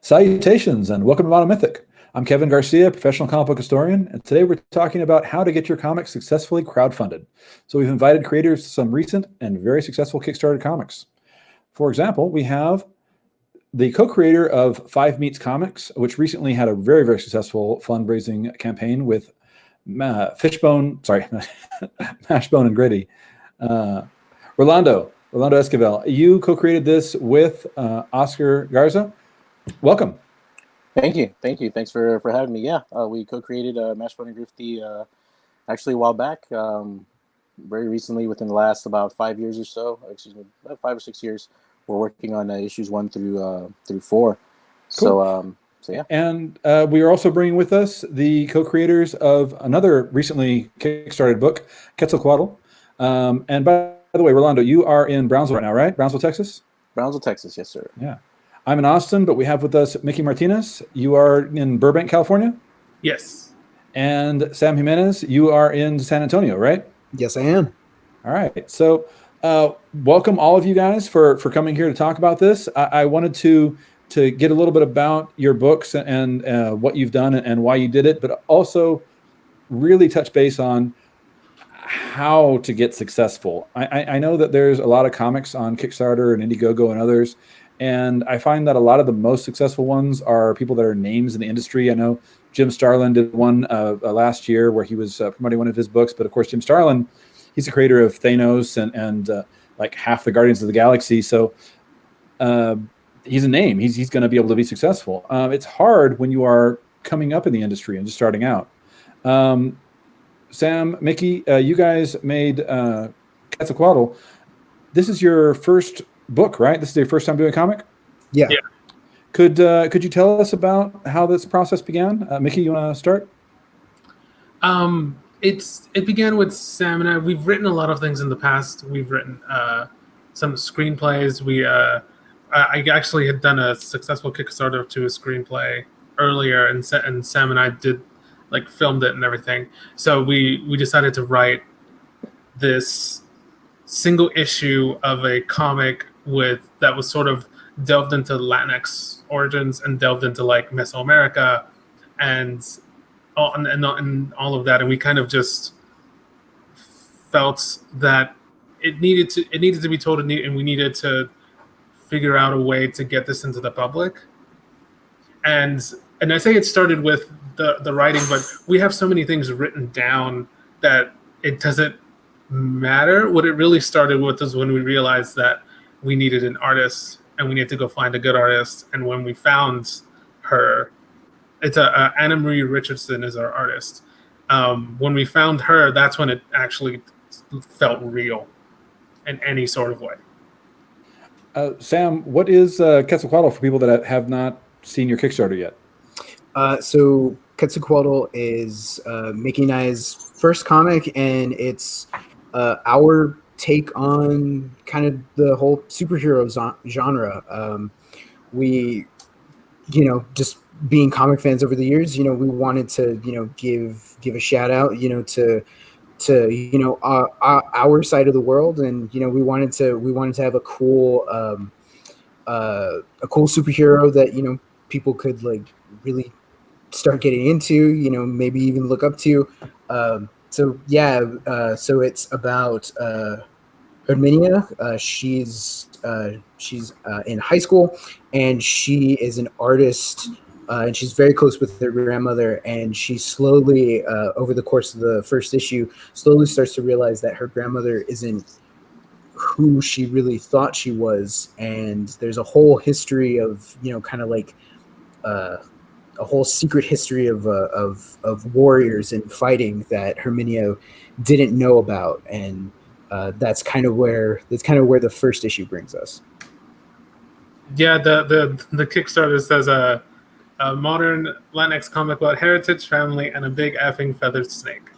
Salutations and welcome to Monomythic. I'm Kevin Garcia, professional comic book historian, and today we're talking about how to get your comics successfully crowdfunded. So we've invited creators to some recent and very successful Kickstarter comics. For example, we have the co-creator of Five Meets Comics, which recently had a very, very successful fundraising campaign with Mashbone and Gritty. Rolando Esquivel, you co-created this with Oscar Garza. Welcome. Thank you. Thanks for having me. Yeah, we co-created Mashbone and Grifty actually a while back, very recently, within the last about 5 years or so. Excuse me, about 5 or 6 years. We're working on issues 1 through 4. Cool. So yeah. And we are also bringing with us the co-creators of another recently Kickstarted book, Quetzalcoatl. And by the way, Rolando, you are in Brownsville right now, right? Brownsville, Texas? Brownsville, Texas, yes, sir. Yeah. I'm in Austin, but we have with us Mickey Martinez. You are in Burbank, California? Yes. And Sam Jimenez, you are in San Antonio, right? Yes, I am. All right. So welcome all of you guys for coming here to talk about this. I wanted to get a little bit about your books and what you've done and why you did it, but also really touch base on how to get successful. I know that there's a lot of comics on Kickstarter and IndieGoGo and others, and I find that a lot of the most successful ones are people that are names in the industry. I know Jim Starlin did one last year where he was promoting one of his books, but of course Jim Starlin, he's the creator of Thanos and like half the Guardians of the Galaxy. So he's a name. He's going to be able to be successful. It's hard when you are coming up in the industry and just starting out. Sam, Mickey, you guys made Quetzalcoatl. This is your first book, right? This is your first time doing a comic? Yeah. Could you tell us about how this process began? Mickey, you want to start? It began with Sam and I. We've written a lot of things in the past. We've written some screenplays. I actually had done a successful Kickstarter to a screenplay earlier, and Sam and I did filmed it and everything. So we decided to write this single issue of a comic that was sort of delved into Latinx origins and delved into Mesoamerica and all of that, and we kind of just felt that it needed to be told, and we needed to figure out a way to get this into the public. And I say it started with the writing, but we have so many things written down that it doesn't matter. What it really started with is when we realized that we needed an artist and we needed to go find a good artist. And when we found her, it's Anna Marie Richardson is our artist. When we found her, that's when it actually felt real in any sort of way. Sam, what is Quetzalcoatl for people that have not seen your Kickstarter yet? So Quetzalcoatl is Mickey and I's first comic, and it's our take on kind of the whole superhero genre. We, just being comic fans over the years, we wanted to, give a shout out, to our side of the world, and we wanted to have a cool superhero that people could really start getting into, maybe even look up to. So it's about Herminia. She's in high school, and she is an artist, and she's very close with her grandmother, and she slowly, over the course of the first issue, slowly starts to realize that her grandmother isn't who she really thought she was, and there's a whole history of a whole secret history of warriors and fighting that Herminia didn't know about, and that's kind of where the first issue brings us. Yeah, the Kickstarter says a modern Latinx comic about heritage, family, and a big effing feathered snake.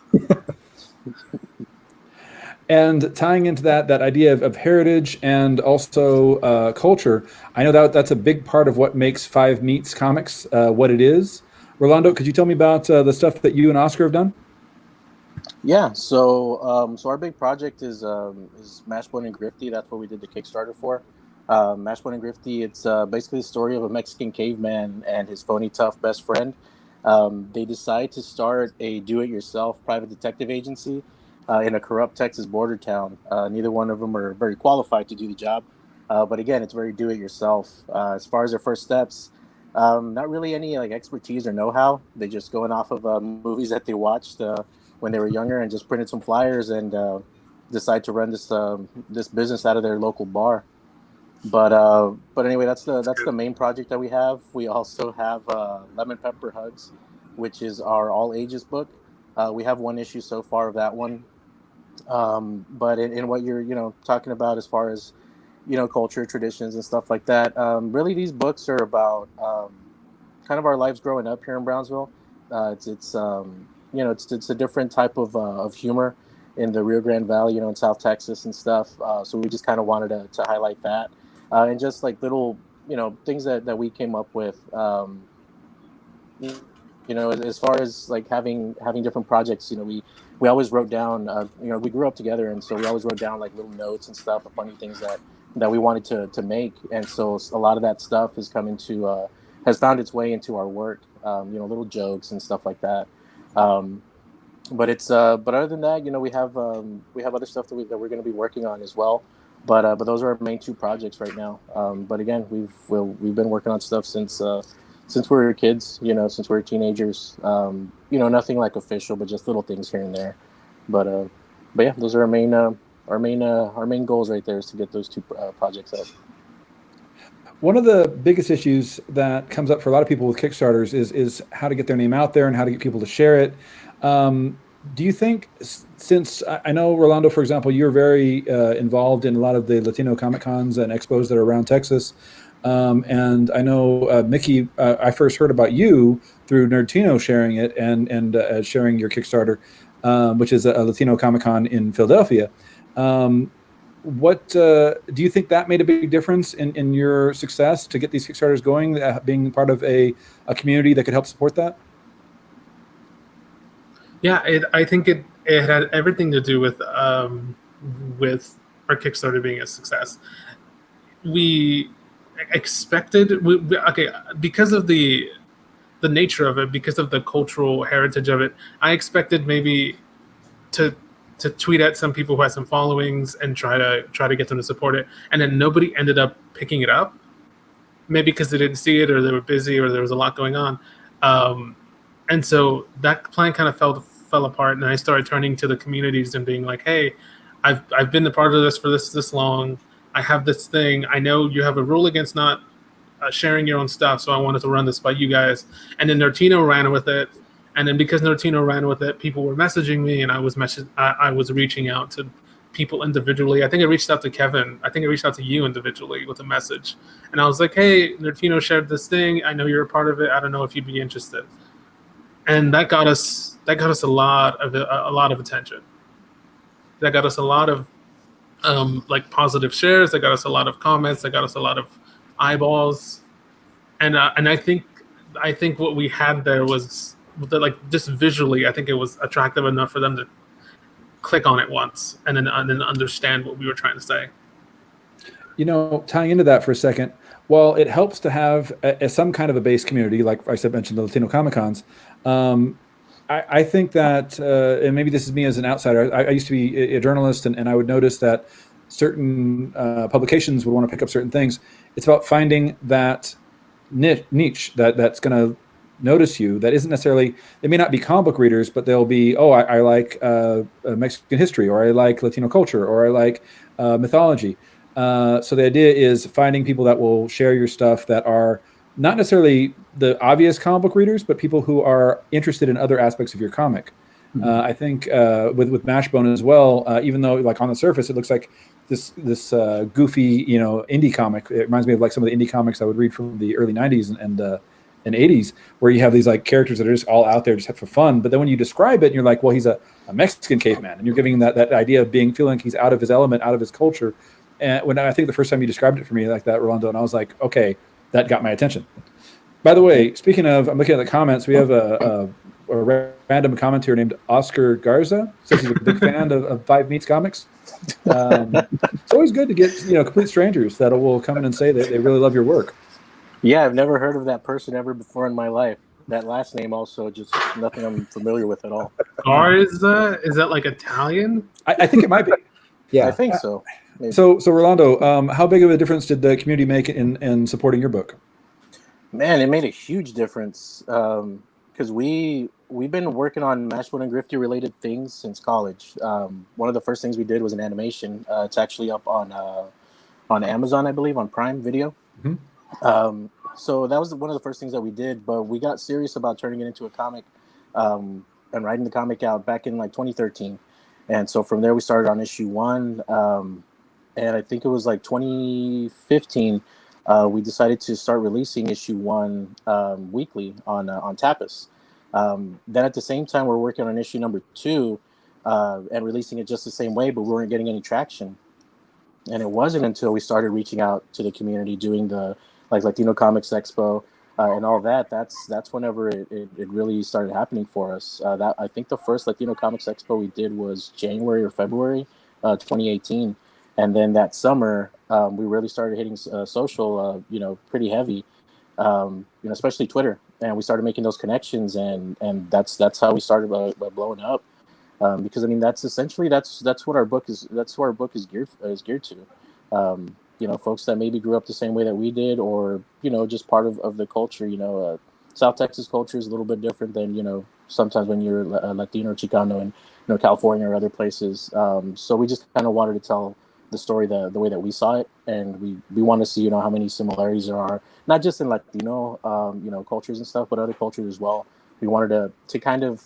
And tying into that idea of heritage and also culture, I know that's a big part of what makes Five Meets Comics what it is. Rolando, could you tell me about the stuff that you and Oscar have done? Yeah, so our big project is Mashbone and Grifty. That's what we did the Kickstarter for. Mashbone and Grifty, it's basically the story of a Mexican caveman and his phony tough best friend. They decide to start a do-it-yourself private detective agency in a corrupt Texas border town. Neither one of them are very qualified to do the job, but again, it's very do-it-yourself. As far as their first steps, not really any like expertise or know-how. They just going off of movies that they watched when they were younger and just printed some flyers and decide to run this business out of their local bar. But anyway, that's the main project that we have. We also have Lemon Pepper Hugs, which is our all ages book. We have one issue so far of that one. But in what you're talking about as far as culture, traditions, and stuff like that, really these books are about kind of our lives growing up here in Brownsville. It's a different type of humor in the Rio Grande Valley, in South Texas and stuff. So we just kind of wanted to highlight that. And just like little, things that we came up with, as far as like having different projects, we always wrote down, we grew up together. And so we always wrote down like little notes and stuff of funny things that we wanted to make. And so a lot of that stuff has found its way into our work, little jokes and stuff like that. But other than that, we have other stuff that we're going to be working on as well. But those are our main two projects right now. But again, we've been working on stuff since we were kids, since we were teenagers. Nothing like official, but just little things here and there. But yeah, those are our main goals right there, is to get those two projects out. One of the biggest issues that comes up for a lot of people with Kickstarters is how to get their name out there and how to get people to share it. Do you think, since I know, Rolando, for example, you're very involved in a lot of the Latino Comic Cons and expos that are around Texas, and I know, Mickey, I first heard about you through Nerdtino sharing it and sharing your Kickstarter, which is a Latino Comic Con in Philadelphia. What do you think that made a big difference in your success to get these Kickstarters going, being part of a community that could help support that? Yeah, I think it had everything to do with our Kickstarter being a success. We expected, because of the nature of it, because of the cultural heritage of it, I expected maybe to tweet at some people who had some followings and try to get them to support it, and then nobody ended up picking it up, maybe because they didn't see it or they were busy or there was a lot going on. And so that plan kind of fell apart, and I started turning to the communities and being like, hey, I've been a part of this for this long. I have this thing. I know you have a rule against not sharing your own stuff, so I wanted to run this by you guys. And then Nerdtino ran with it. And then because Nerdtino ran with it, people were messaging me, and I was reaching out to people individually. I think I reached out to Kevin. I think I reached out to you individually with a message. And I was like, hey, Nerdtino shared this thing. I know you're a part of it. I don't know if you'd be interested. And that got us a lot of attention. That got us a lot of positive shares. That got us a lot of comments. That got us a lot of eyeballs. And I think what we had there was that, just visually, I think it was attractive enough for them to click on it once and then understand what we were trying to say. Tying into that for a second, while it helps to have some kind of a base community, like I said, mentioned the Latino Comic Cons, I think that, and maybe this is me as an outsider, I used to be a journalist, and I would notice that certain publications would want to pick up certain things. It's about finding that niche that's going to notice you, that isn't necessarily, they may not be comic book readers, but they'll be, I like Mexican history, or I like Latino culture, or I like mythology. So the idea is finding people that will share your stuff that are not necessarily the obvious comic book readers, but people who are interested in other aspects of your comic. Mm-hmm. I think with Mashbone as well, even though on the surface it looks like this goofy indie comic, it reminds me of some of the indie comics I would read from the early 90s and 80s, where you have these characters that are just all out there just for fun. But then when you describe it, and you're like, well, he's a Mexican caveman, and you're giving that idea of feeling like he's out of his element, out of his culture. And when I think the first time you described it for me like that, Rolando, and I was like, okay, that got my attention. By the way, speaking of, I'm looking at the comments. We have random commenter named Oscar Garza. Says he's a big fan of Five Meats Comics. It's always good to get complete strangers that will come in and say that they really love your work. Yeah, I've never heard of that person ever before in my life. That last name also just nothing I'm familiar with at all. Garza, is that like Italian? I think it might be. Yeah, I think so. Maybe. So Rolando, how big of a difference did the community make in supporting your book? Man, it made a huge difference because we've been working on Mashable and Grifty related things since college. One of the first things we did was an animation. It's actually up on Amazon, I believe, on Prime Video. Mm-hmm. So that was one of the first things that we did, but we got serious about turning it into a comic and writing the comic out back in like 2013. And so from there we started on issue 1. And I think it was like 2015, we decided to start releasing issue 1 weekly on Tapas. Then at the same time, we're working on issue number 2 and releasing it just the same way, but we weren't getting any traction. And it wasn't until we started reaching out to the community, doing the Latino Comics Expo and all that. That's whenever it really started happening for us. That I think the first Latino Comics Expo we did was January or February 2018. And then that summer, we really started hitting social, pretty heavy, especially Twitter. And we started making those connections, and that's how we started blowing up. Because I mean, that's what our book is. That's what our book is geared to. Folks that maybe grew up the same way that we did, or just part of the culture. South Texas culture is a little bit different than sometimes when you're Latino or Chicano in California or other places. So we just kind of wanted to tell the story the way that we saw it, and we want to see how many similarities there are, not just in Latino cultures and stuff, but other cultures as well. We wanted to kind of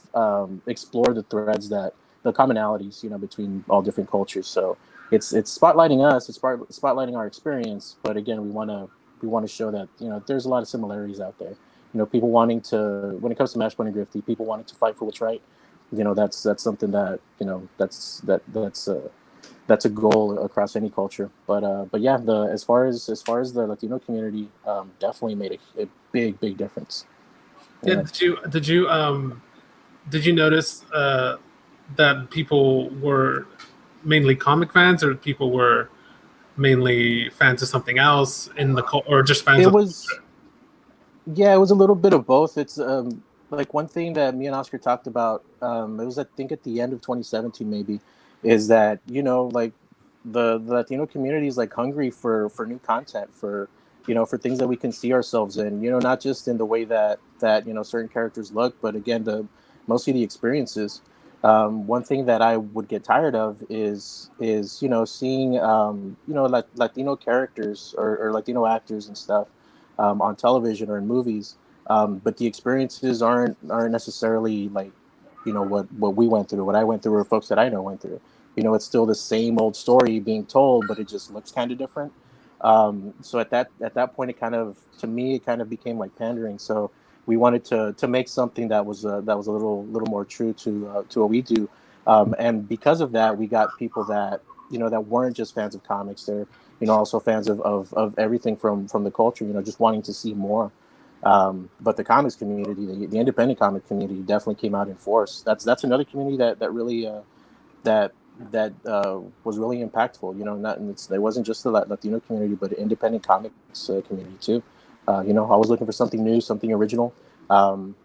explore the threads, the commonalities between all different cultures. So it's spotlighting us, it's spotlighting our experience, but again we want to show that there's a lot of similarities out there. People wanting to, when it comes to Mashable and Grifty, people wanting to fight for what's right. That's something that that's a goal across any culture. But yeah, as far as the Latino community, definitely made a big difference. Yeah. Did you notice that people were mainly comic fans, or people were mainly fans of something else in the or just fans? It was a little bit of both. It's like one thing that me and Oscar talked about. It was, I think, at the end of 2017 maybe, is that like the Latino community is like hungry for new content, for for things that we can see ourselves in, not just in the way that certain characters look, but again, mostly the experiences. One thing that I would get tired of is seeing Latino characters or Latino actors and stuff on television or in movies, but the experiences aren't necessarily like what we went through, what I went through, or folks that I know went through. It's still the same old story being told, but it just looks kind of different. So at that point, to me it kind of became like pandering. So we wanted to make something that was a little more true to what we do, and because of that, we got people that that weren't just fans of comics. They're also fans of everything from the culture. Just wanting to see more. But the comics community, the independent comic community, definitely came out in force. That's another community that really was really impactful. It wasn't just the Latino community, but the independent comics community too. I was looking for something new, something original, and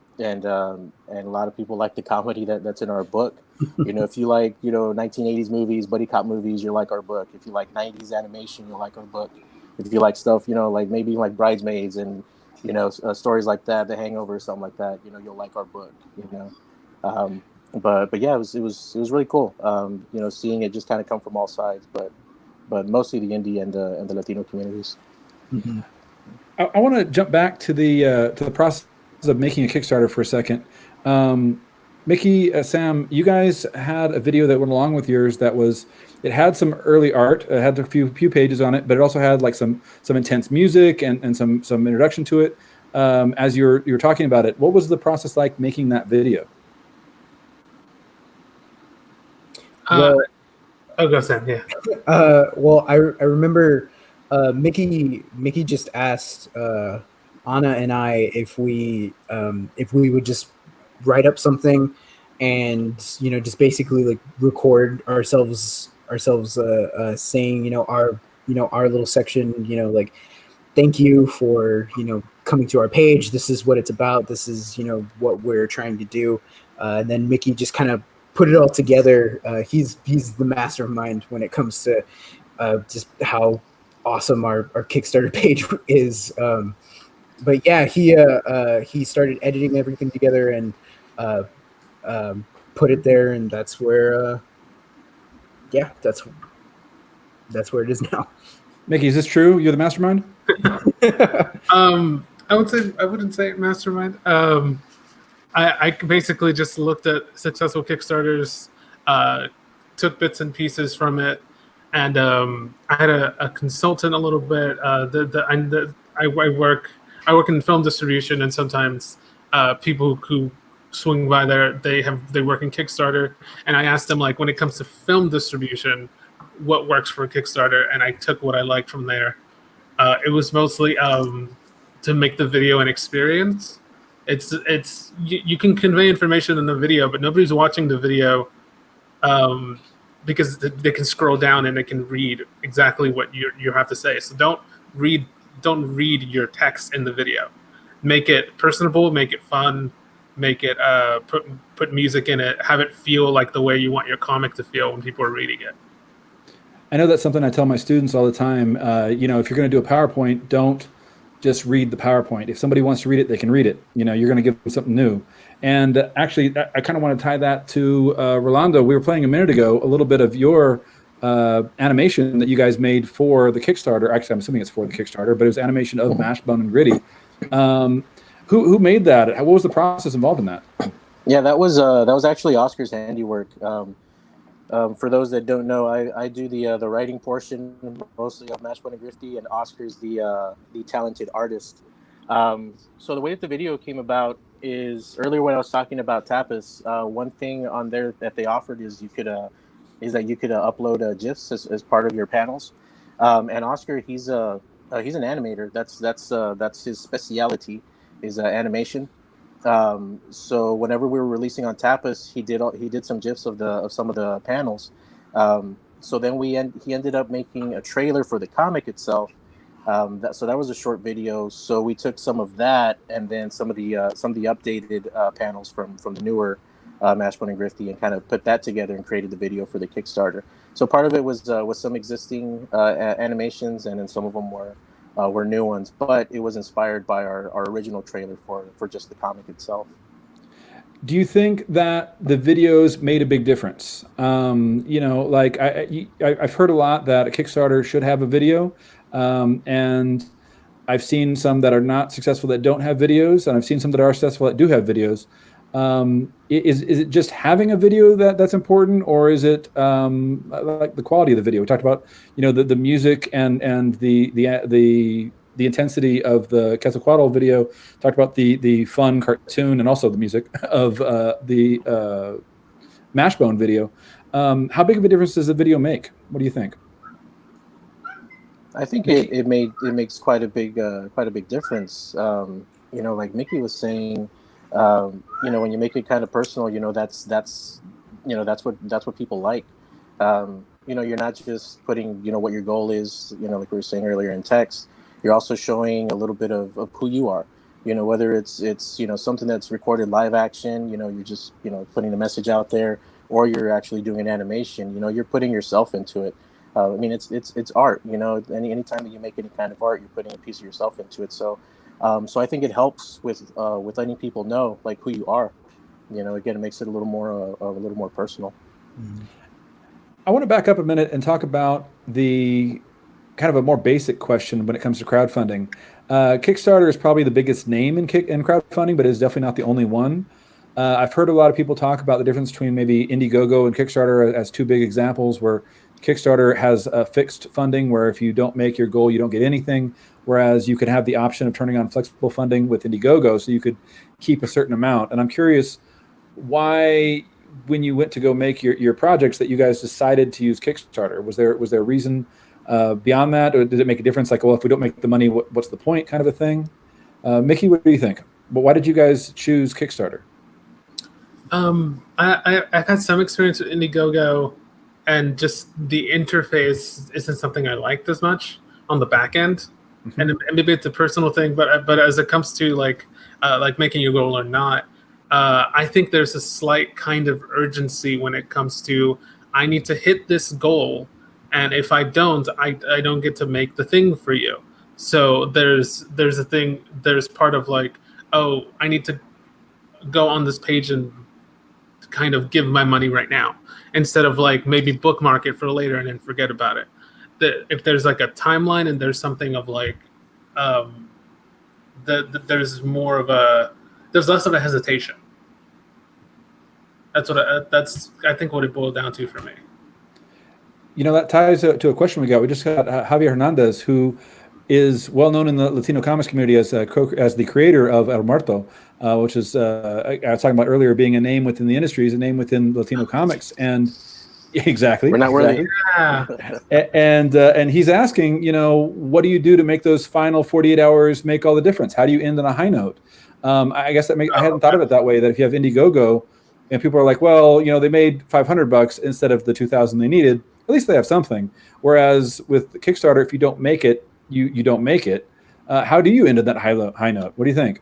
a lot of people like the comedy that's in our book. If you like 1980s movies, buddy cop movies, you like our book. If you like 90s animation, you'll like our book. If you like stuff like maybe like Bridesmaids and stories like that, The Hangover or something like that, you'll like our book. But yeah, it was really cool. Seeing it just kind of come from all sides, but mostly the indie and the Latino communities. Mm-hmm. I want to jump back to the process of making a Kickstarter for a second. Mickey, Sam, you guys had a video that went along with yours it had some early art, it had a few pages on it, but it also had like some intense music and some introduction to it. As you're talking about it, what was the process like making that video? Go Sam. Yeah. Well, I remember Mickey just asked Anna and I if we would just write up something and, you know, just basically like record ourselves saying, you know, our little section, you know, like, thank you for, you know, coming to our page. This is what it's about. This is, you know, what we're trying to do. And then Mickey just kind of put it all together. He's the mastermind when it comes to just how awesome our Kickstarter page is. But yeah, he started editing everything together and put it there, and that's where yeah, that's where it is now. Mickey, is this true? You're the mastermind? I wouldn't say mastermind. I basically just looked at successful Kickstarters, took bits and pieces from it, and I had a consultant a little bit. I work in film distribution, and sometimes people who swing by there, they work in Kickstarter, and I asked them, like, when it comes to film distribution, what works for Kickstarter, and I took what I liked from there. It was mostly to make the video an experience. You can convey information in the video, but nobody's watching the video because they can scroll down and they can read exactly what you have to say. So don't read your text in the video. Make it personable, make it fun, make it put music in it, have it feel like the way you want your comic to feel when people are reading it. I know that's something I tell my students all the time. You know, if you're going to do a PowerPoint, don't just read the PowerPoint. If somebody wants to read it, they can read it. You know, you're going to give them something new. And actually, I kind of want to tie that to Rolando. We were playing a minute ago a little bit of your animation that you guys made for the Kickstarter. Actually, I'm assuming it's for the Kickstarter, but it was animation of Mashbone and Gritty. Who made that? What was the process involved in that? Yeah, that was actually Oscar's handiwork. For those that don't know, I do the writing portion mostly of Mashbone and Grifty, and Oscar's the talented artist. So the way that the video came about is earlier when I was talking about Tapas, one thing on there that they offered is that you could upload GIFs as part of your panels. And Oscar, he's an animator. That's his specialty is animation. So whenever we were releasing on Tapas, he did some GIFs of some of the panels. So then he ended up making a trailer for the comic itself. So that was a short video. So we took some of that and then some of the updated panels from the newer Mashbone and Grifty and kind of put that together and created the video for the Kickstarter. So part of it was some existing animations, and then some of them were new ones, but it was inspired by our original trailer for just the comic itself. Do you think that the videos made a big difference? You know, like I've heard a lot that a Kickstarter should have a video, and I've seen some that are not successful that don't have videos, and I've seen some that are successful that do have videos. Is it just having a video that's important, or is it like the quality of the video? We talked about, you know, the music and the intensity of the Quetzalcoatl video. Talked about the fun cartoon and also the music of the Mashbone video. How big of a difference does the video make? What do you think? I think it makes quite a big difference. You know, like Mickey was saying. You know, when you make it kind of personal, you know, that's what people like. You know, you're not just putting, you know, what your goal is, you know, like we were saying earlier in text. You're also showing a little bit of who you are. You know, whether it's you know, something that's recorded live action, you know, you're just, you know, putting the message out there, or you're actually doing an animation. You know, you're putting yourself into it. I mean, it's art. You know, anytime that you make any kind of art, you're putting a piece of yourself into it. So I think it helps with letting people know like who you are. You know, again, it makes it a little more personal. I want to back up a minute and talk about the kind of a more basic question when it comes to crowdfunding. Kickstarter is probably the biggest name in crowdfunding, but it's definitely not the only one. I've heard a lot of people talk about the difference between maybe IndieGoGo and Kickstarter as two big examples, where Kickstarter has a fixed funding where if you don't make your goal, you don't get anything. Whereas you could have the option of turning on flexible funding with IndieGoGo, so you could keep a certain amount. And I'm curious why, when you went to go make your projects, that you guys decided to use Kickstarter. Was there a reason beyond that, or did it make a difference? Like, well, if we don't make the money, what's the point, kind of a thing? Mickey, what do you think? But why did you guys choose Kickstarter? I've had some experience with IndieGoGo, and just the interface isn't something I liked as much on the back end. Mm-hmm. And maybe it's a personal thing, but as it comes to like making your goal or not, I think there's a slight kind of urgency when it comes to I need to hit this goal, and if I don't, I don't get to make the thing for you. So there's a thing. There's part of like, oh, I need to go on this page and kind of give my money right now, instead of like maybe bookmark it for later and then forget about it. If there's like a timeline and there's something of like, there's more of there's less of a hesitation. That's I think what it boiled down to for me. You know, that ties to a question we got. We just got Javier Hernandez, who is well known in the Latino comics community as the creator of El Muerto, which is I was talking about earlier, being a name within the industry, is a name within Latino comics, and exactly, We're not worthy. Yeah. And he's asking, you know, what do you do to make those final 48 hours make all the difference? How do you end on a high note? I guess I hadn't thought of it that way. That if you have IndieGoGo, and people are like, well, you know, they made $500 instead of the 2,000 they needed. At least they have something. Whereas with Kickstarter, if you don't make it, you don't make it. How do you end on that high note? What do you think?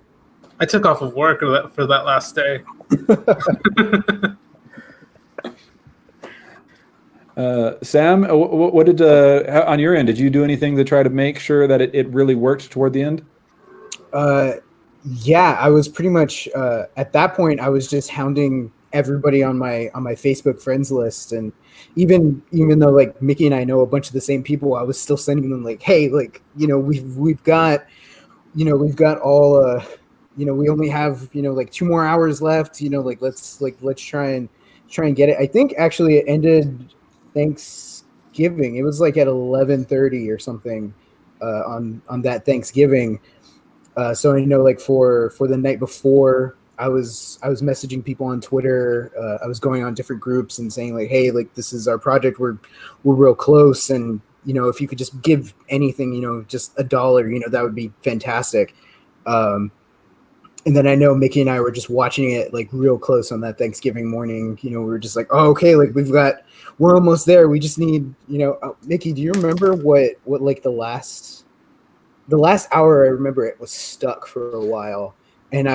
I took off of work for that last day. Sam, what did on your end? Did you do anything to try to make sure that it really worked toward the end? Yeah, I was pretty much at that point. I was just hounding everybody on my Facebook friends list, and even though like Mickey and I know a bunch of the same people, I was still sending them like, hey, like, you know, we've got all we only have like 2 more hours left. Like let's try and get it. I think actually it ended Thanksgiving. It was like at 11:30 or something on that Thanksgiving. So I know like for the night before, I was messaging people on Twitter. I was going on different groups and saying like, hey, like this is our project. We're real close, and if you could just give anything, just $1, that would be fantastic. And then I know Mickey and I were just watching it like real close on that Thanksgiving morning. We were just like, oh, okay, like we're almost there. We just need, Mickey, do you remember what like the last hour? I remember it was stuck for a while, and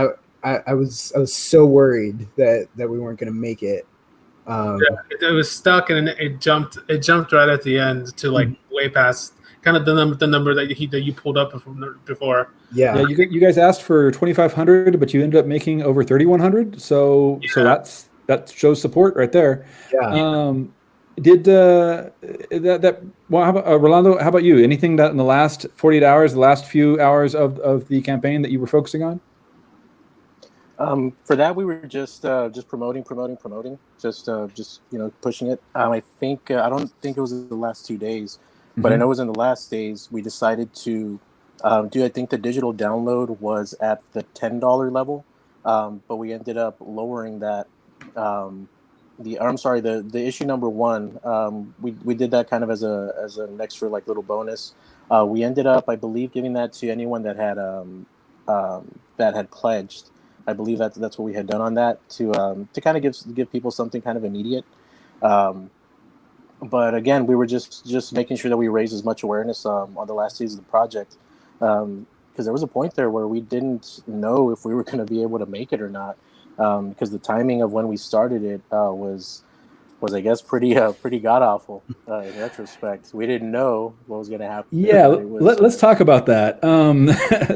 I was so worried that we weren't going to make it. It was stuck, and it jumped right at the end to like way past kind of the number that you pulled up before. Yeah, you guys asked for 2,500, but you ended up making over 3,100. So that shows support right there. Yeah. Did well? How about Rolando? How about you? Anything that in the last 48 hours, the last few hours of the campaign that you were focusing on? For that, we were just promoting, just pushing it. I think I don't think it was the last 2 days, but I know it was in the last days. We decided to do. I think the digital download was at the $10 level, but we ended up lowering that. The issue number 1. We did that kind of as an extra like little bonus. We ended up, I believe, giving that to anyone that had pledged. I believe that's what we had done on that to kind of give people something kind of immediate. But again, we were just making sure that we raised as much awareness on the last days of the project, because there was a point there where we didn't know if we were going to be able to make it or not, because the timing of when we started it was I guess pretty god awful in retrospect. We didn't know what was going to happen. Yeah, let's talk about that.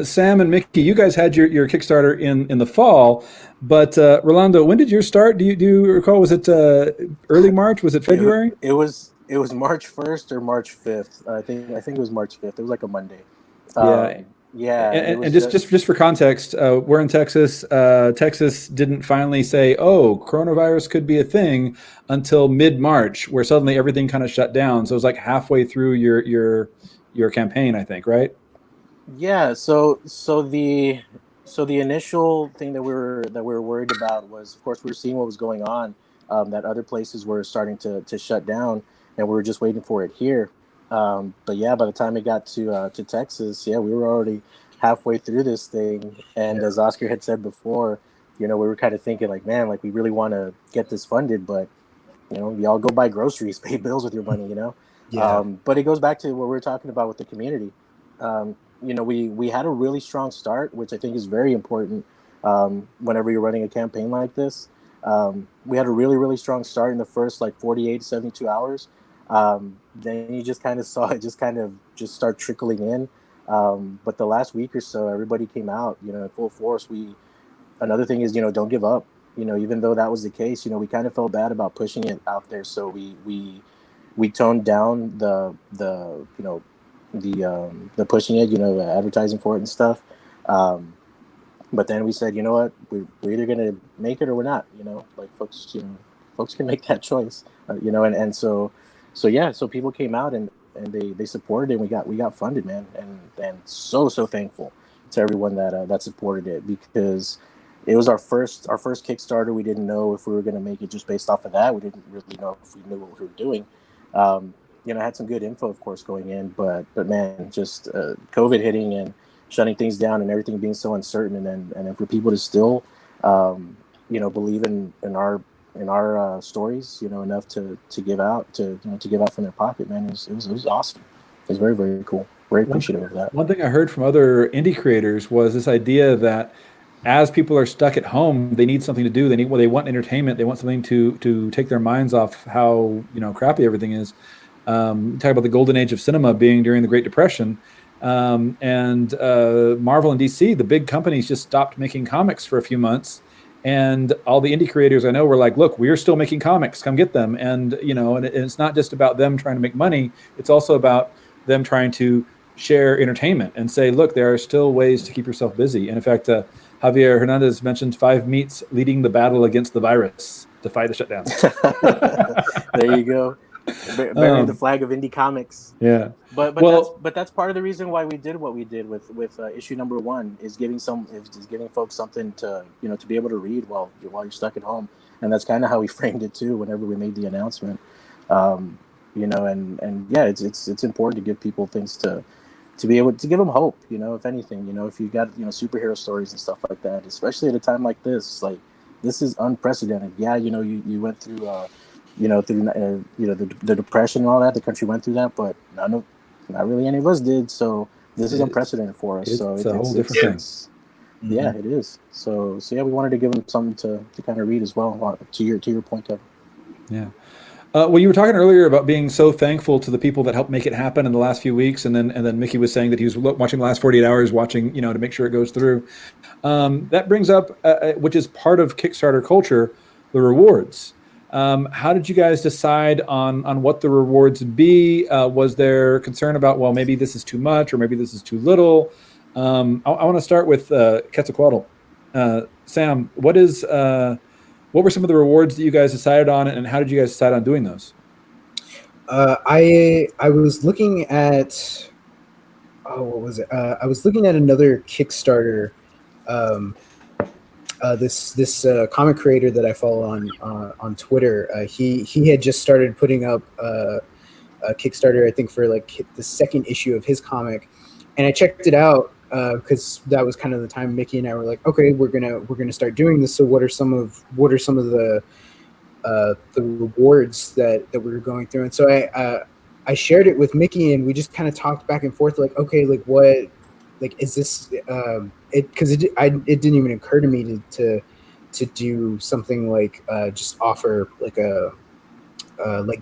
Sam and Mickey, you guys had your Kickstarter in the fall, but Rolando, when did yours start? Do you recall? Was it early March? Was it February? It was March 1st or March 5th. I think it was March 5th. It was like a Monday. Yeah. And just for context, we're in Texas. Texas didn't finally say, "Oh, coronavirus could be a thing," until mid-March, where suddenly everything kind of shut down. So it was like halfway through your campaign, I think, right? Yeah. So the initial thing that we were worried about was, of course, we were seeing what was going on. That other places were starting to shut down, and we were just waiting for it here. But yeah, by the time it got to Texas, we were already halfway through this thing. And as Oscar had said before, we were kind of thinking like, man, like we really want to get this funded, but y'all go buy groceries, pay bills with your money, Yeah. But it goes back to what we were talking about with the community. We had a really strong start, which I think is very important whenever you're running a campaign like this. We had a really, really strong start in the first like 48 to 72 hours. Then you just kind of saw it just start trickling in. But the last week or so, everybody came out, in full force. Another thing is, don't give up. Even though that was the case, we kind of felt bad about pushing it out there. So we toned down the pushing it, the advertising for it and stuff. But then we said, you know what, we're either gonna make it or we're not. Like folks can make that choice. And so yeah, so people came out and they supported it. And we got funded, man, and so thankful to everyone that supported it, because it was our first Kickstarter. We didn't know if we were going to make it just based off of that. We didn't really know if we knew what we were doing. I had some good info, of course, going in, but man, just COVID hitting and shutting things down and everything being so uncertain, and then for people to still, believe in our stories, enough to give out to give out from their pocket, man, it was awesome. It was very, very cool. Very appreciative of that. One thing I heard from other indie creators was this idea that as people are stuck at home, they need something to do. They want entertainment. They want something to take their minds off how crappy everything is. Talk about the golden age of cinema being during the Great Depression, and Marvel and DC, the big companies, just stopped making comics for a few months, and all the indie creators I know were like, "Look, we're still making comics. Come get them." And and it's not just about them trying to make money. It's also about them trying to share entertainment and say, "Look, there are still ways to keep yourself busy." And in fact, Javier Hernandez mentioned 5 Meats leading the battle against the virus to fight the shutdown. There you go. Bearing the flag of indie comics. Yeah. But that's part of the reason why we did what we did with issue number 1, is giving folks something to to be able to read while you're stuck at home. And that's kind of how we framed it too whenever we made the announcement. And yeah, it's important to give people things to be able to give them hope, if anything, if you got, superhero stories and stuff like that, especially at a time like this, like this is unprecedented. Yeah. You went through, the depression and all that, the country went through that, but not really any of us did. So this is unprecedented for us. So it's a whole different thing. Yeah, it is. So yeah, we wanted to give them something to kind of read as well, to your point, Kevin. Yeah. Well, you were talking earlier about being so thankful to the people that helped make it happen in the last few weeks, and then Mickey was saying that he was watching the last 48 hours, watching to make sure it goes through. That brings up, which is part of Kickstarter culture, the rewards. How did you guys decide on what the rewards be? Was there concern about, well, maybe this is too much or maybe this is too little? I want to start with Quetzalcoatl. Sam, what were some of the rewards that you guys decided on, and how did you guys decide on doing those? I was looking at what was it? I was looking at another Kickstarter. This comic creator that I follow on Twitter. He had just started putting up a Kickstarter, I think, for like the second issue of his comic, and I checked it out because that was kind of the time Mickey and I were like, okay, we're gonna start doing this. So what are some of the rewards that we were going through? And so I shared it with Mickey, and we just kind of talked back and forth, like, okay, like what, like, is this because it didn't even occur to me to do something like just offer like a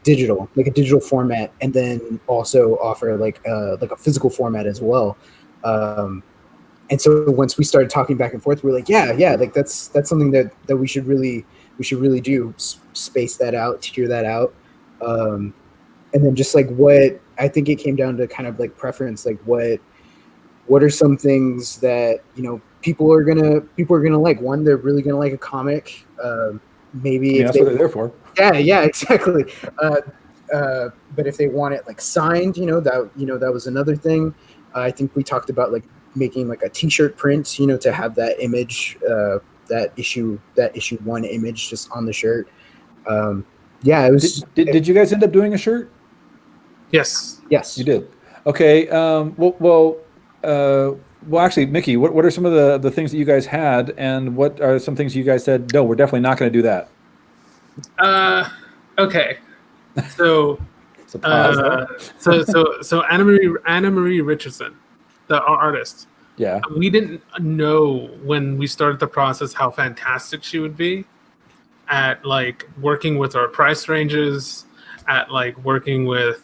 digital format, and then also offer like a physical format as well. And so once we started talking back and forth, we're like, yeah, like that's something that we should really do, space that out, tier that out, and then just like what I think it came down to kind of like preference, like what are some things that people are gonna like. One, they're really gonna like a comic. Maybe that's what they're there for. Yeah, exactly. But if they want it like signed, that was another thing. I think we talked about like making like a T-shirt print, to have that image, that issue 1 image just on the shirt. Yeah, it was. Did you guys end up doing a shirt? Yes. You did. Okay. Well, actually, Mickey, what are some of the things that you guys had, and what are some things you guys said? No, we're definitely not going to do that. Okay. So, So pause there. so Anna Marie Richardson, our artist. Yeah. We didn't know when we started the process how fantastic she would be at like working with our price ranges, at like working with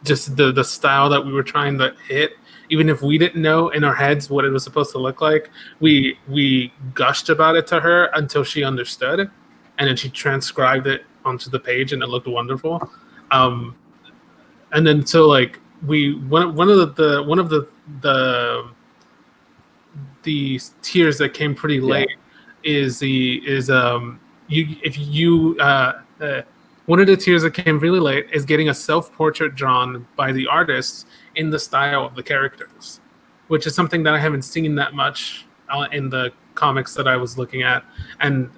just the style that we were trying to hit. Even if we didn't know in our heads what it was supposed to look like, we gushed about it to her until she understood, and then she transcribed it onto the page, and it looked wonderful. And then so like one of the tiers that came pretty late is one of the tiers that came really late is getting a self-portrait drawn by the artist in the style of the characters, which is something that I haven't seen that much in the comics that I was looking at. And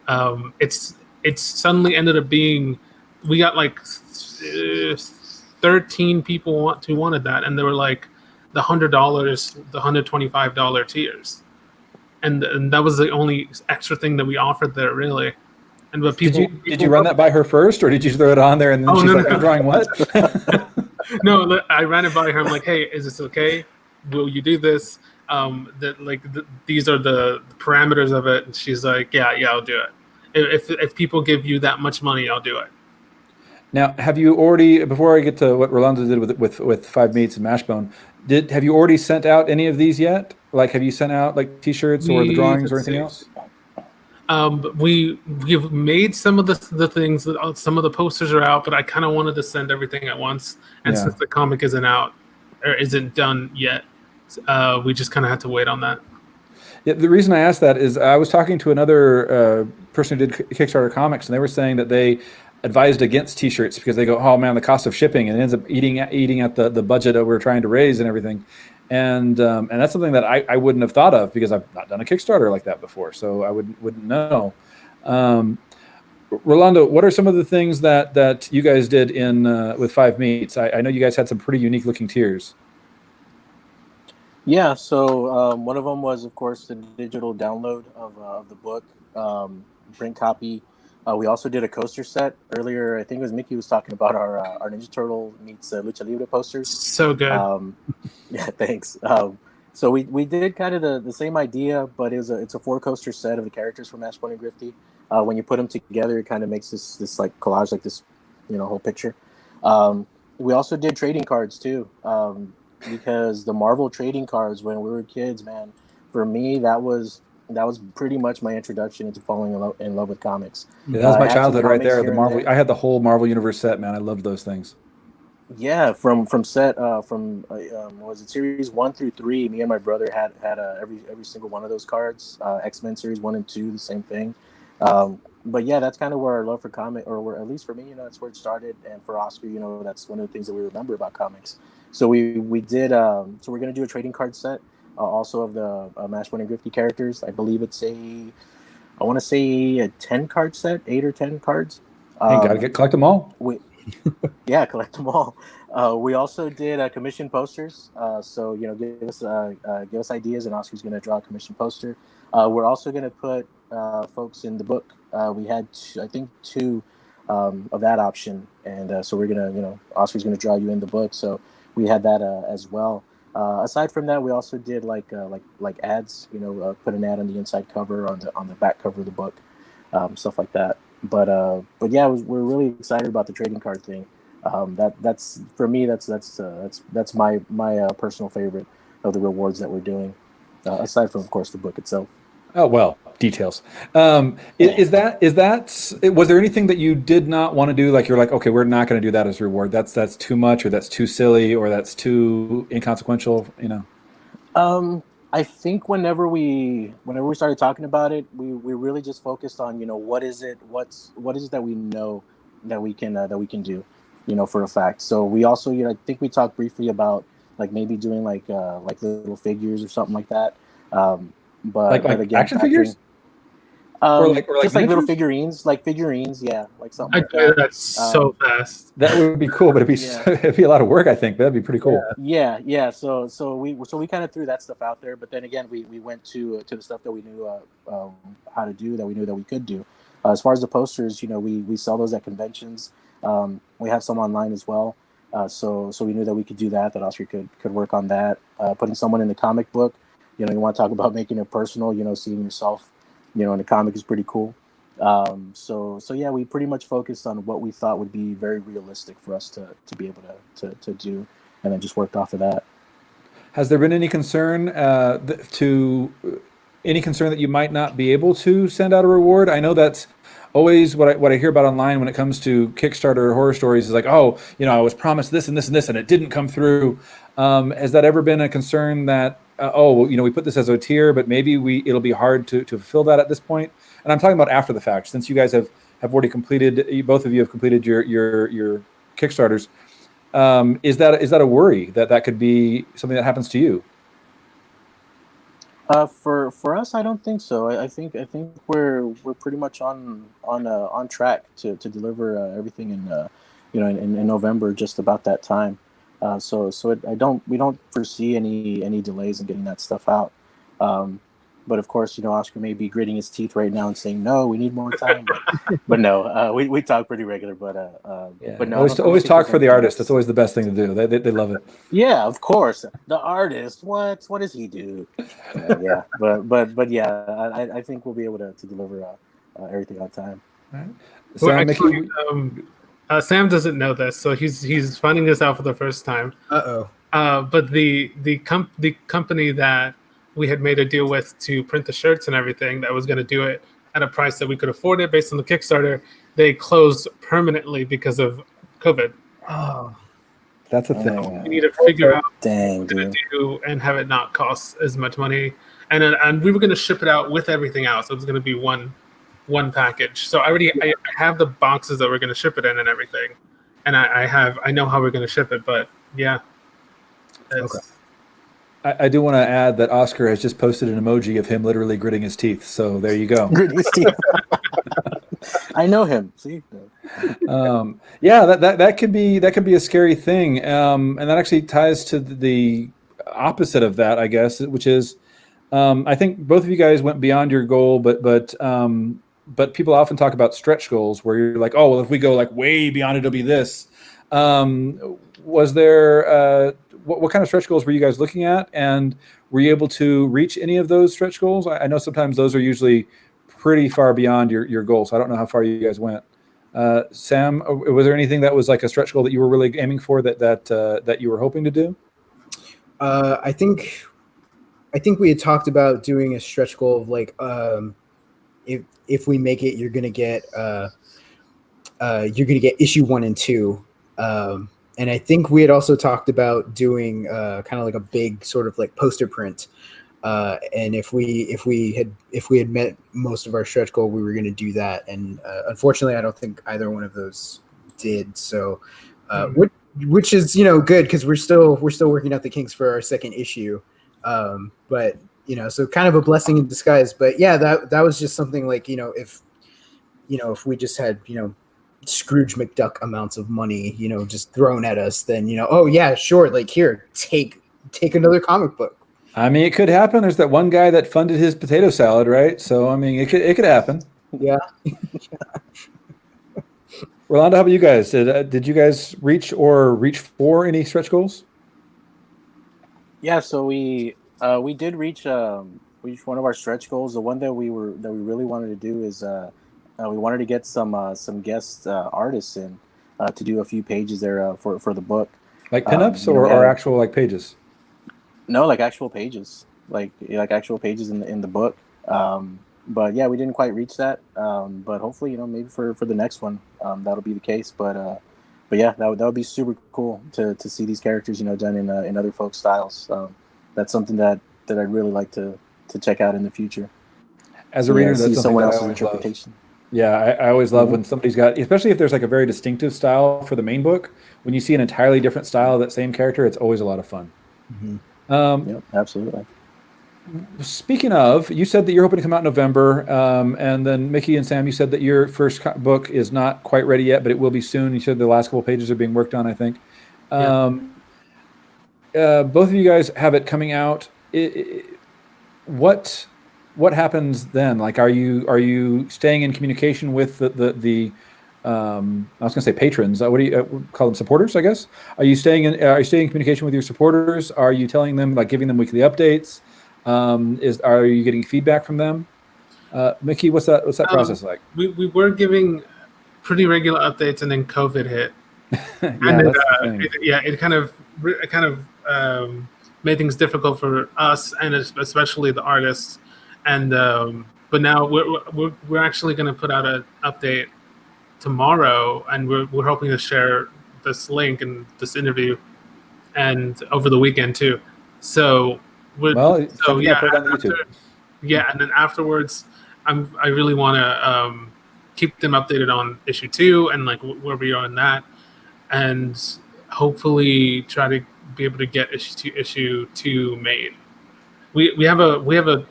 it's suddenly ended up being, we got like 13 people who wanted that, and they were like the $100, the $125 tiers, and that was the only extra thing that we offered there, really. And but people, did you run that by her first, or did you throw it on there and then she's like, "I'm drawing what?" No, I ran it by her. I'm like, "Hey, is this okay? Will you do this? These are the parameters of it." And she's like, "Yeah, I'll do it. If people give you that much money, I'll do it." Now, have you already? Before I get to what Rolando did with Five Meats and Mashbone, have you already sent out any of these yet? Like, have you sent out like T-shirts or the drawings or anything else? We've made some of the things. Some of the posters are out, but I kind of wanted to send everything at once. And since the comic isn't out or isn't done yet, we just kind of had to wait on that. Yeah, the reason I asked that is I was talking to another person who did Kickstarter comics, and they were saying that they advised against T-shirts because they go, "Oh man, the cost of shipping," and it ends up eating at the budget that we're trying to raise and everything. And that's something that I wouldn't have thought of because I've not done a Kickstarter like that before, so I wouldn't know. Rolando, what are some of the things that you guys did in with Five Meats? I know you guys had some pretty unique looking tiers. Yeah, so one of them was, of course, the digital download of the book, print copy. We also did a coaster set earlier. I think it was Mickey was talking about our Ninja Turtle meets Lucha Libre posters. So good. Yeah, thanks. So we did kind of the same idea, but it's a 4 coaster set of the characters from Mashbone and Grifty. When you put them together, it kind of makes this like collage, like this, whole picture. We also did trading cards too, because the Marvel trading cards when we were kids, man, for me that was pretty much my introduction into falling in love with comics. Yeah, that was my childhood right there. The Marvel, I had the whole Marvel Universe set, man. I loved those things. Yeah, from set was it series 1 through 3? Me and my brother had every single one of those cards. X-Men series 1 and 2, the same thing. But yeah, that's kind of where our love for comic, or where, at least for me, that's where it started. And for Oscar, that's one of the things that we remember about comics. So we did. So we're gonna do a trading card set, also of the Mashbone and Grifty characters. I believe it's I want to say a 10 card set, 8 or 10 cards. Gotta collect them all. Yeah, collect them all. We also did commission posters. So give us ideas, and Oscar's going to draw a commission poster. We're also going to put folks in the book. We had I think 2 of that option, and so we're gonna Oscar's going to draw you in the book. So we had that as well. Aside from that, we also did like ads. Put an ad on the inside cover, on the back cover of the book, stuff like that. But yeah, we're really excited about the trading card thing. That's for me. That's my personal favorite of the rewards that we're doing. Aside from, of course, the book itself. Oh well, details. Was there anything that you did not want to do? Like you're like, okay, we're not going to do that as a reward. That's too much, or that's too silly, or that's too inconsequential. I think whenever we started talking about it, we really just focused on what is it that we know that we can do, for a fact. So we also I think we talked briefly about like maybe doing like little figures or something like that. But like again, action figures. or Just like little miniatures? figurines, yeah, like something I like do that. that so fast. That would be cool, but Yeah. it'd be a lot of work. I think that'd be pretty cool. Yeah. So we kind of threw that stuff out there, but then again, we went to the stuff that we knew how to do, that we knew that we could do. As far as the posters, we sell those at conventions. We have some online as well. So we knew that we could do that. That Oscar could work on that. Putting someone in the comic book, you want to talk about making it personal. Seeing yourself, in the comic is pretty cool. So yeah, we pretty much focused on what we thought would be very realistic for us to be able to do, and then just worked off of that. Has there been any concern any concern that you might not be able to send out a reward? I know that's always what I hear about online when it comes to Kickstarter horror stories is like, oh, I was promised this and this and this, and it didn't come through. Has that ever been a concern that, we put this as a tier, but maybe it'll be hard to fulfill that at this point? And I'm talking about after the fact, since you guys have already completed, both of you have completed your Kickstarters. Is that a worry that could be something that happens to you? For us, I don't think so. I think we're pretty much on track to deliver everything in November, just about that time. We don't foresee any delays in getting that stuff out. But of course, Oscar may be gritting his teeth right now and saying, "No, we need more time." But no, we talk pretty regular. But no, always talk for the artist. That's always the best thing to do. They love it. Yeah, of course, the artist. What does he do? Yeah, but yeah, I think we'll be able to deliver everything on time. All right. Well, actually, Sam doesn't know this, so he's finding this out for the first time. But the company that we had made a deal with to print the shirts and everything, that was going to do it at a price that we could afford it based on the Kickstarter, they closed permanently because of COVID. Oh, that's a thing. We need to figure out what we're going to do and have it not cost as much money. And we were going to ship it out with everything else. It was going to be one package. So I have the boxes that we're going to ship it in and everything. And I know how we're going to ship it, but yeah. Okay. I do want to add that Oscar has just posted an emoji of him literally gritting his teeth. So there you go. Gritting his teeth. I know him. See. Yeah, that could be a scary thing, and that actually ties to the opposite of that, I guess, which is I think both of you guys went beyond your goal, but people often talk about stretch goals where you're like, oh, well, if we go like way beyond it, it'll be this. Was there what kind of stretch goals were you guys looking at, and were you able to reach any of those stretch goals? I know sometimes those are usually pretty far beyond your goal, so I don't know how far you guys went. Sam, was there anything that was like a stretch goal that you were really aiming for that you were hoping to do? I think we had talked about doing a stretch goal of like if we make it, you're gonna get issue 1 and 2. And I think we had also talked about doing kind of like a big sort of like poster print. And if we had met most of our stretch goal, we were going to do that. And unfortunately, I don't think either one of those did. So, which is good because we're still working out the kinks for our second issue. But so kind of a blessing in disguise. But yeah, that was just something like if we just had Scrooge McDuck amounts of money, just thrown at us, then oh yeah, sure, like here, take another comic book. I mean, it could happen. There's that one guy that funded his potato salad, right? So I mean, it could happen. Yeah. Rolando, how about you guys? Did you guys reach for any stretch goals? Yeah, so we did reach one of our stretch goals. The one that we really wanted to do is we wanted to get some guest artists in to do a few pages there for the book. Like pinups or actual like pages? No, like actual pages, like actual pages in the book. But yeah, we didn't quite reach that. But hopefully, maybe for the next one, that'll be the case. But yeah, that would be super cool to see these characters, done in other folk styles. That's something that I'd really like to check out in the future. As a reader, that's someone else's interpretation. Love. Yeah, I always love when somebody's got, especially if there's like a very distinctive style for the main book. When you see an entirely different style of that same character, it's always a lot of fun. Mm-hmm. Yep, absolutely. speaking of, you said that you're hoping to come out in November, and then Mickey and Sam, you said that your first book is not quite ready yet, but it will be soon. You said the last couple of pages are being worked on, I think. Both of you guys have it coming out. What happens then? Like, are you staying in communication with the I was going to say patrons. What do you call them? Supporters, I guess. Are you staying in communication with your supporters? Are you telling them, like, giving them weekly updates? Are you getting feedback from them? Mickey, what's that process like? We were giving pretty regular updates, and then COVID hit. It kind of made things difficult for us, and especially the artists. And but now we're actually going to put out an update tomorrow, and we're hoping to share this link and this interview, and over the weekend too. So put it on YouTube. And then afterwards, I really want to keep them updated on issue 2 and like where we are in that, and hopefully try to be able to get issue two made. We have a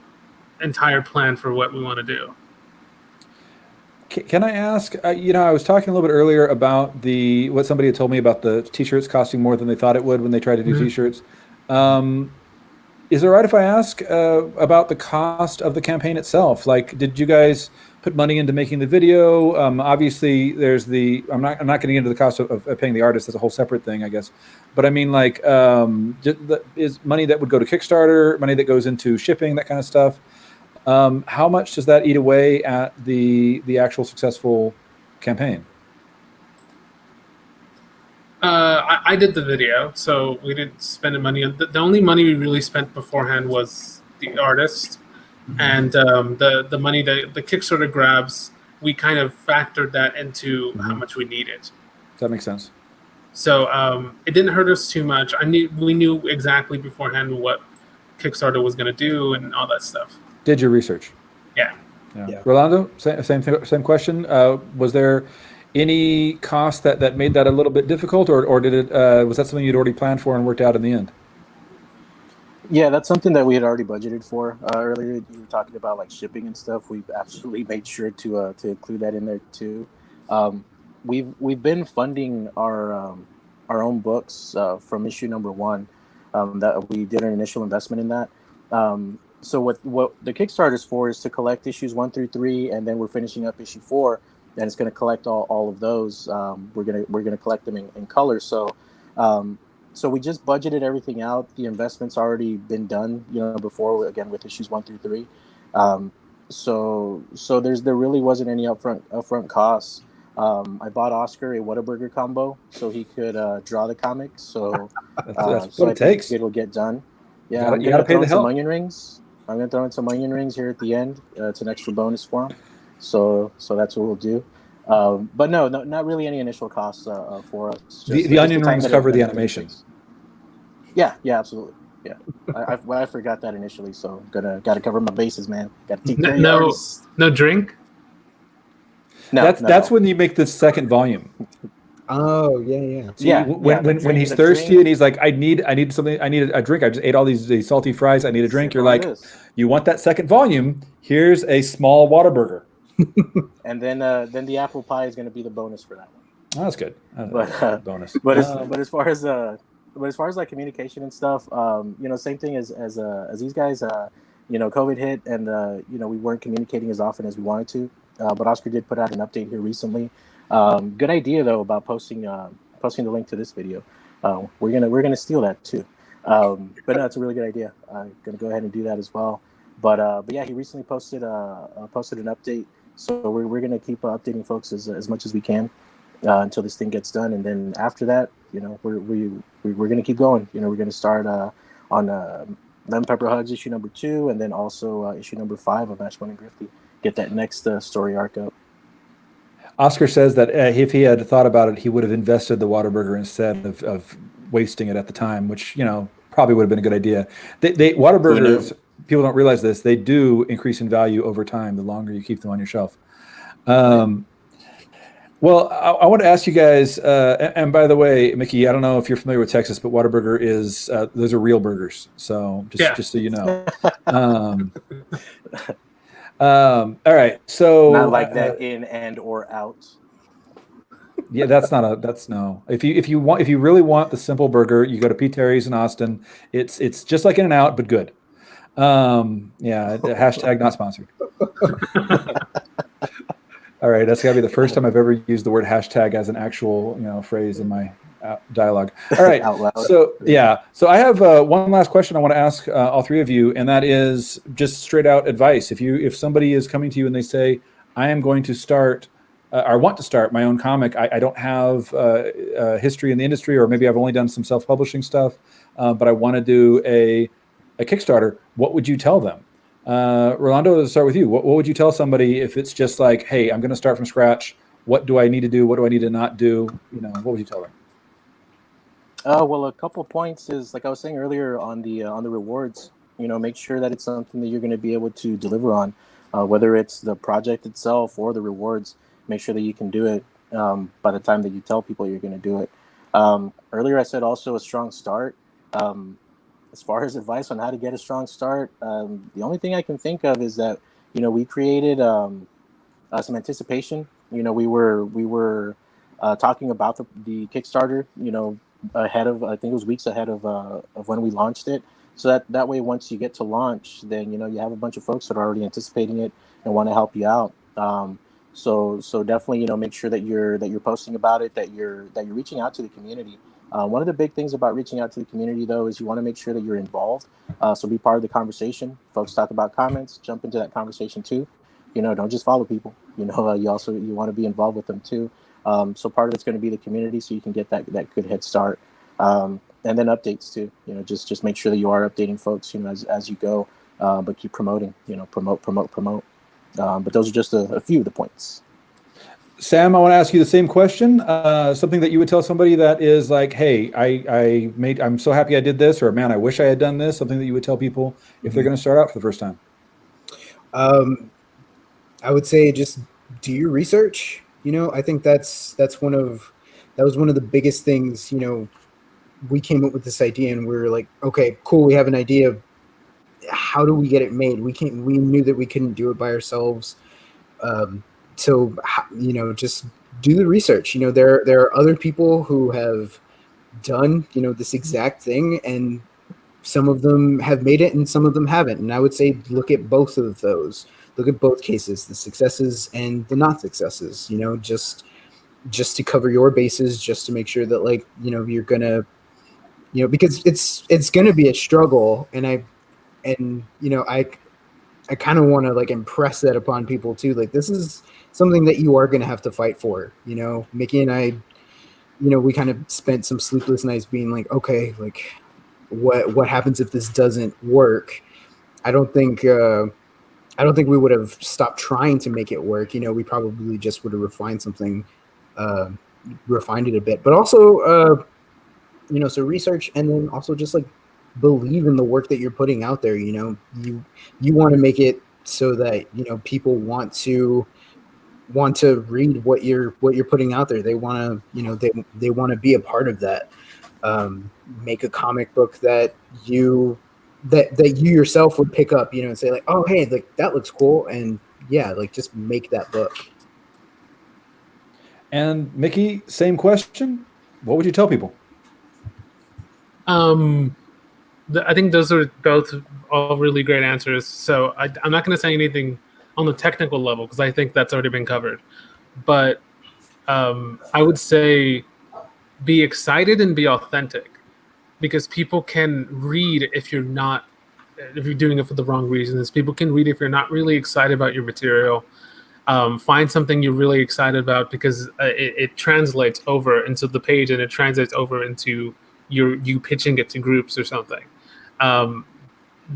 entire plan for what we want to do. Can I ask? I was talking a little bit earlier about what somebody had told me about the T-shirts costing more than they thought it would when they tried to do T-shirts. Is it right if I ask about the cost of the campaign itself? Like, did you guys put money into making the video? Obviously, there's I'm not getting into the cost of paying the artist. That's a whole separate thing, I guess. But I mean, like, is money that would go to Kickstarter, money that goes into shipping, that kind of stuff. How much does that eat away at the actual successful campaign? I did the video, so we didn't spend any money. The only money we really spent beforehand was the artist, and the money that the Kickstarter grabs, we kind of factored that into how much we needed. That makes sense. So it didn't hurt us too much. We knew exactly beforehand what Kickstarter was going to do and all that stuff. Did your research? Yeah. Rolando, same question. Was there any cost that made that a little bit difficult, or did it was that something you'd already planned for and worked out in the end? Yeah, that's something that we had already budgeted for. Earlier, you were talking about like shipping and stuff. We've absolutely made sure to include that in there too. We've been funding our own books from issue number 1. That we did an initial investment in that. So what the Kickstarter is for is to collect issues 1 through 3, and then we're finishing up issue 4, and it's going to collect all of those. We're gonna collect them in color. So we just budgeted everything out. The investment's already been done, before, again, with issues 1 through 3. So there really wasn't any upfront costs. I bought Oscar a Whataburger combo so he could draw the comics. So that's what it takes. It'll get done. Yeah, you gotta pay the help. Onion rings. I'm gonna throw in some onion rings here at the end. It's an extra bonus for him. So that's what we'll do. But no, not really any initial costs for us. The onion rings cover the animation. Yeah, absolutely. Yeah, I forgot that initially, so gotta cover my bases, man. Got to take no drink. No, that's when you make the second volume. Oh yeah. So when he's thirsty and he's like, I need something. I need a drink. I just ate all these salty fries. I need a drink. You're like, you want that second volume? Here's a small Whataburger. And then the apple pie is going to be the bonus for that one. Oh, that's good. Bonus. But as far as like communication and stuff, same thing as these guys. COVID hit, and we weren't communicating as often as we wanted to. But Oscar did put out an update here recently. Good idea though about posting the link to this video. We're gonna steal that too. But no, it's a really good idea. I'm gonna go ahead and do that as well. But yeah, he recently posted an update. So we're gonna keep updating folks as much as we can until this thing gets done, and then after that, we're gonna keep going. We're gonna start on Lemon Pepper Hugs issue number 2, and then also issue number 5 of Match Money Grifty. Get that next story arc up. Oscar says that if he had thought about it, he would have invested the Whataburger instead of wasting it at the time, which probably would have been a good idea. Whataburgers, people don't realize this, they do increase in value over time the longer you keep them on your shelf. Well, I want to ask you guys, and by the way, Mickey, I don't know if you're familiar with Texas, but Whataburger is those are real burgers. So just so you know. All right. So Not like that in and or out. yeah, that's no. If you really want the simple burger, you go to Pete Terry's in Austin. It's just like In-N-Out, but good. Yeah, hashtag not sponsored. All right, that's gotta be the first time I've ever used the word hashtag as an actual phrase in my dialogue. All right, Out loud. so yeah, so I have one last question I want to ask all three of you, and that is just straight out advice. If somebody is coming to you and they say, I am going to start or want to start my own comic, I don't have history in the industry, or maybe I've only done some self-publishing stuff, but I want to do a Kickstarter, what would you tell them? Rolando, let's start with you. What would you tell somebody if it's just like, hey, I'm going to start from scratch. What do I need to do? What do I need to not do? What would you tell them? Well, a couple points is, like I was saying earlier, on the rewards. Make sure that it's something that you're going to be able to deliver on, whether it's the project itself or the rewards. Make sure that you can do it by the time that you tell people you're going to do it. Earlier, I said also a strong start. As far as advice on how to get a strong start, the only thing I can think of is that we created some anticipation. We were talking about the Kickstarter. Ahead of, I think it was weeks ahead of when we launched it. So that way, once you get to launch, then you have a bunch of folks that are already anticipating it and want to help you out. So definitely make sure that you're posting about it, that you're reaching out to the community. One of the big things about reaching out to the community, though, is you want to make sure that you're involved. So be part of the conversation. Folks talk about comments, jump into that conversation too. Don't just follow people. You want to be involved with them too. So part of it's going to be the community, so you can get that good head start. And then updates too. Just make sure that you are updating folks, as you go. But keep promoting. Promote. But those are just a few of the points. Sam, I want to ask you the same question. Something that you would tell somebody that is like, hey, I'm so happy I did this, or man, I wish I had done this. Something that you would tell people if they're going to start out for the first time. I would say just do your research. I think that was one of the biggest things. We came up with this idea and we were like, okay, cool, we have an idea. How do we get it made? We knew that we couldn't do it by ourselves. So just do the research. There are other people who have done this exact thing, and some of them have made it and some of them haven't. And I would say look at both of those. Look at both cases, the successes and the not successes. Just to cover your bases, just to make sure that you're gonna because it's gonna be a struggle, and I kind of want to impress that upon people too. This is something that you are going to have to fight for. Mickey and I, we kind of spent some sleepless nights being like, okay, what happens if this doesn't work? I don't think we would have stopped trying to make it work. We probably just would have refined it a bit, but also, so research, and then also just believe in the work that you're putting out there. You want to make it so that people want to read what you're putting out there. They want to they want to be a part of that. Make a comic book that you yourself would pick up, and say oh hey, that looks cool, and yeah, just make that book. And Mickey, same question. What would you tell people? I think those are both all really great answers. So I'm not going to say anything on the technical level because I think that's already been covered. But I would say be excited and be authentic, because people can read if you're doing it for the wrong reasons. People can read if you're not really excited about your material. Find something you're really excited about, because it translates over into the page, and it translates over into you pitching it to groups or something. Don't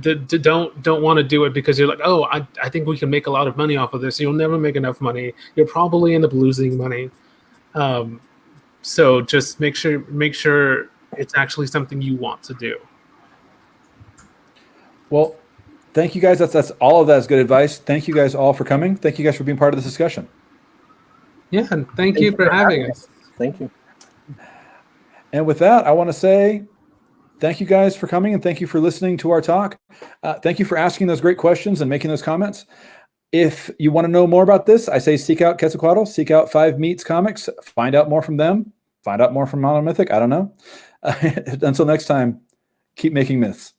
want to do it because you're like, oh, I think we can make a lot of money off of this. You'll never make enough money. You'll probably end up losing money. So just make sure it's actually something you want to do. Well, thank you guys. That's all of that is good advice. Thank you guys all for coming. Thank you guys for being part of this discussion. Yeah. Yeah, and thank you for having us. Thank you. And with that, I want to say thank you guys for coming, and thank you for listening to our talk. Thank you for asking those great questions and making those comments. If you want to know more about this, I say seek out Quetzalcoatl, seek out 5 Meets Comics, find out more from them, find out more from Monomythic. I don't know. Until next time, keep making myths.